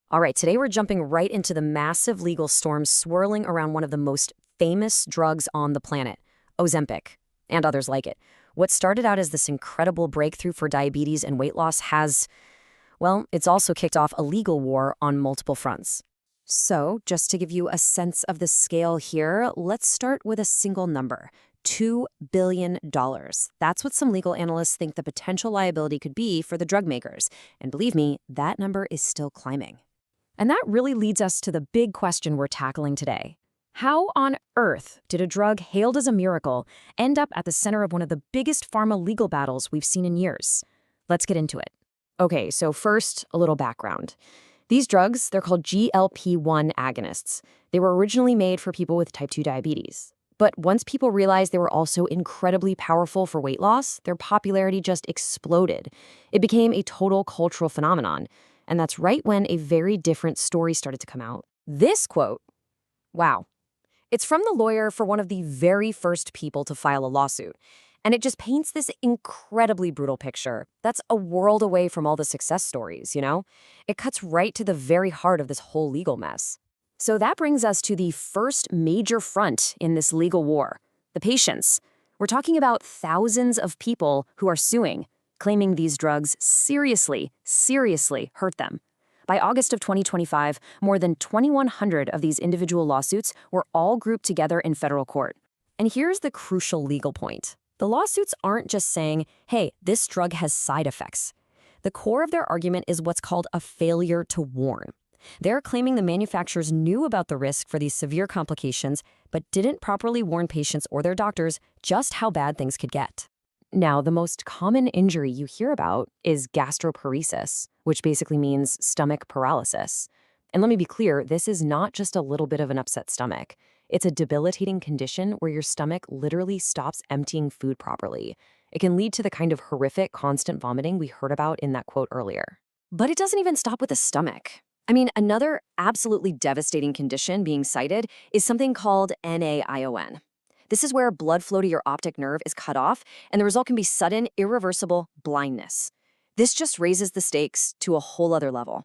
All right, today we're jumping right into the massive legal storm swirling around one of the most famous drugs on the planet, Ozempic, and others like it. What started out as this incredible breakthrough for diabetes and weight loss has, well, it's also kicked off a legal war on multiple fronts. So, just to give you a sense of the scale here, let's start with a single number. $2 billion. That's what some legal analysts think the potential liability could be for the drug makers. And believe me, that number is still climbing. And that really leads us to the big question we're tackling today. How on earth did a drug hailed as a miracle end up at the center of one of the biggest pharma legal battles we've seen in years? Let's get into it. Okay, so first, a little background. These drugs, they're called GLP-1 agonists. They were originally made for people with type 2 diabetes. But once people realized they were also incredibly powerful for weight loss, their popularity just exploded. It became a total cultural phenomenon. And that's right when a very different story started to come out. This quote, wow. It's from the lawyer for one of the very first people to file a lawsuit. And it just paints this incredibly brutal picture that's a world away from all the success stories, you know? It cuts right to the very heart of this whole legal mess. So that brings us to the first major front in this legal war, the patients. We're talking about thousands of people who are suing, claiming these drugs seriously hurt them. By August of 2025, more than 2,100 of these individual lawsuits were all grouped together in federal court. And here's the crucial legal point. The lawsuits aren't just saying, hey, this drug has side effects. The core of their argument is what's called a failure to warn. They're claiming the manufacturers knew about the risk for these severe complications, but didn't properly warn patients or their doctors just how bad things could get. Now, the most common injury you hear about is gastroparesis, which basically means stomach paralysis. And let me be clear, this is not just a little bit of an upset stomach. It's a debilitating condition where your stomach literally stops emptying food properly. It can lead to the kind of horrific constant vomiting we heard about in that quote earlier. But it doesn't even stop with the stomach. I mean, another absolutely devastating condition being cited is something called NAION. This is where blood flow to your optic nerve is cut off, and the result can be sudden, irreversible blindness. This just raises the stakes to a whole other level.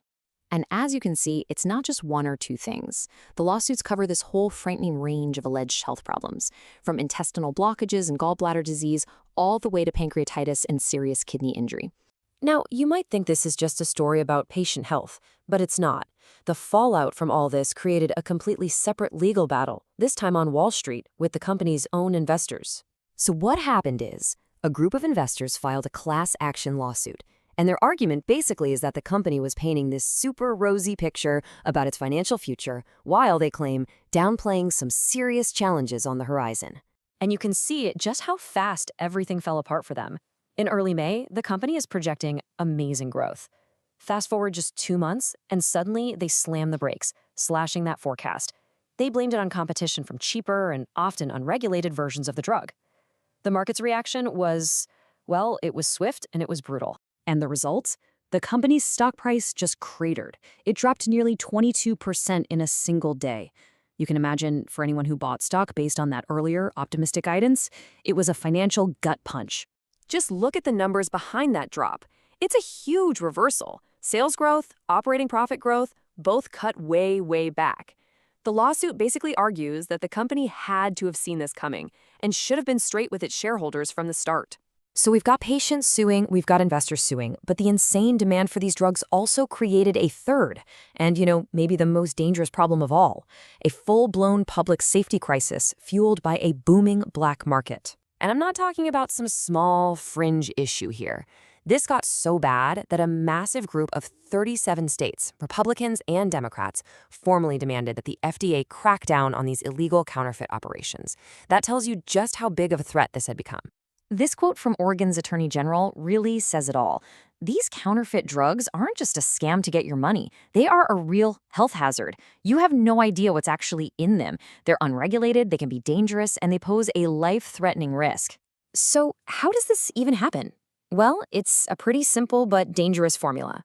And as you can see, it's not just one or two things. The lawsuits cover this whole frightening range of alleged health problems, from intestinal blockages and gallbladder disease, all the way to pancreatitis and serious kidney injury. Now, you might think this is just a story about patient health, but it's not. The fallout from all this created a completely separate legal battle, this time on Wall Street, with the company's own investors. So what happened is, a group of investors filed a class action lawsuit, and their argument basically is that the company was painting this super rosy picture about its financial future, while they claim downplaying some serious challenges on the horizon. And you can see just how fast everything fell apart for them. In early May, the company is projecting amazing growth. Fast forward just 2 months, and suddenly they slam the brakes, slashing that forecast. They blamed it on competition from cheaper and often unregulated versions of the drug. The market's reaction was, well, it was swift and it was brutal. And the result? The company's stock price just cratered. It dropped nearly 22% in a single day. You can imagine, for anyone who bought stock based on that earlier optimistic guidance, it was a financial gut punch. Just look at the numbers behind that drop. It's a huge reversal. Sales growth, operating profit growth, both cut way back. The lawsuit basically argues that the company had to have seen this coming and should have been straight with its shareholders from the start. So we've got patients suing, we've got investors suing, but the insane demand for these drugs also created a third, and maybe the most dangerous problem of all, a full-blown public safety crisis fueled by a booming black market. And I'm not talking about some small fringe issue here. This got so bad that a massive group of 37 states, Republicans and Democrats, formally demanded that the FDA crack down on these illegal counterfeit operations. That tells you just how big of a threat this had become. This quote from Oregon's Attorney General really says it all. These counterfeit drugs aren't just a scam to get your money. They are a real health hazard. You have no idea what's actually in them. They're unregulated, they can be dangerous, and they pose a life-threatening risk. So how does this even happen? Well, it's a pretty simple but dangerous formula.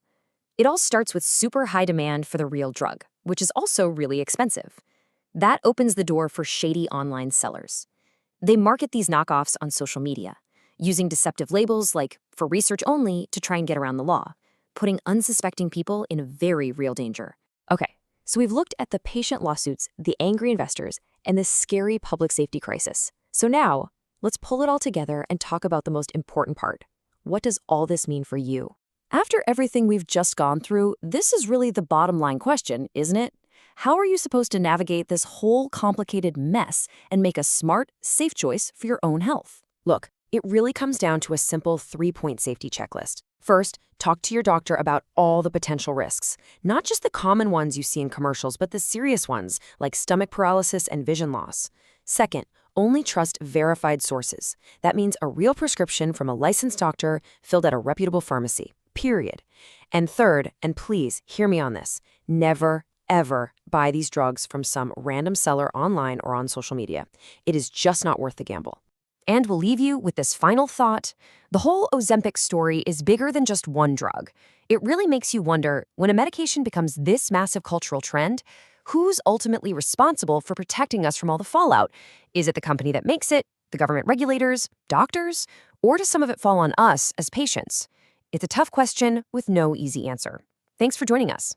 It all starts with super high demand for the real drug, which is also really expensive. That opens the door for shady online sellers. They market these knockoffs on social media, using deceptive labels like "for research only" to try and get around the law, putting unsuspecting people in very real danger. Okay, so we've looked at the patient lawsuits, the angry investors, and this scary public safety crisis. So now, let's pull it all together and talk about the most important part. What does all this mean for you? After everything we've just gone through, this is really the bottom line question, isn't it? How are you supposed to navigate this whole complicated mess and make a smart, safe choice for your own health? Look, it really comes down to a simple 3-point safety checklist. First, talk to your doctor about all the potential risks, not just the common ones you see in commercials, but the serious ones like stomach paralysis and vision loss. Second, only trust verified sources. That means a real prescription from a licensed doctor filled at a reputable pharmacy, period. And third, and please hear me on this, never, ever buy these drugs from some random seller online or on social media. It is just not worth the gamble. And we'll leave you with this final thought. The whole Ozempic story is bigger than just one drug. It really makes you wonder, when a medication becomes this massive cultural trend, who's ultimately responsible for protecting us from all the fallout? Is it the company that makes it, the government regulators, doctors, or does some of it fall on us as patients? It's a tough question with no easy answer. Thanks for joining us.